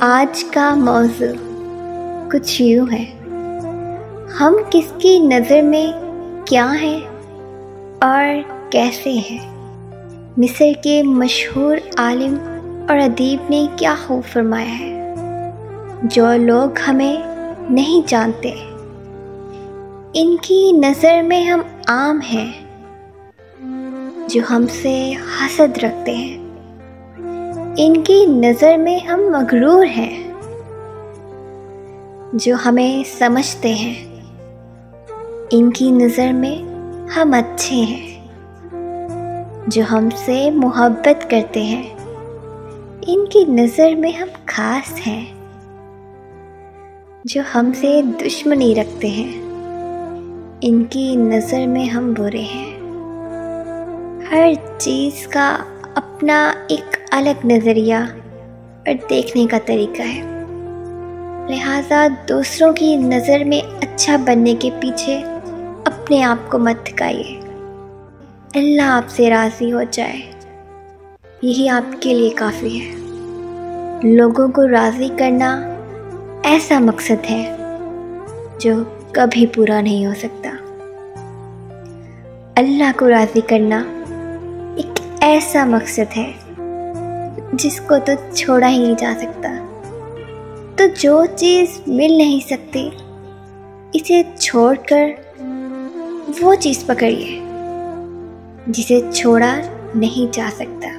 آج کا موضوع کچھ یوں ہے، ہم کس کی نظر میں کیا ہیں اور کیسے ہیں۔ مصر کے مشہور عالم اور ادیب نے کیا خوب فرمایا ہے، جو لوگ ہمیں نہیں جانتے ان کی نظر میں ہم عام ہیں، جو ہم سے حسد رکھتے ہیں ان کی نظر میں ہم مغرور ہیں، جو ہمیں سمجھتے ہیں ان کی نظر میں ہم اچھے ہیں، جو ہم سے محبت کرتے ہیں ان کی نظر میں ہم خاص ہیں، جو ہم سے دشمنی رکھتے ہیں ان کی نظر میں ہم برے ہیں۔ ہر چیز کا اپنا ایک الگ نظریہ اور دیکھنے کا طریقہ ہے، لہٰذا دوسروں کی نظر میں اچھا بننے کے پیچھے اپنے آپ کو مت تھکائیے۔ اللہ آپ سے راضی ہو جائے، یہی آپ کے لیے کافی ہے۔ لوگوں کو راضی کرنا ایسا مقصد ہے جو کبھی پورا نہیں ہو سکتا۔ اللہ کو راضی کرنا ایک ایسا مقصد ہے جس کو تو چھوڑا ہی نہیں جا سکتا۔ تو جو چیز مل نہیں سکتی اسے چھوڑ کر وہ چیز پکڑیے جسے چھوڑا نہیں جا سکتا۔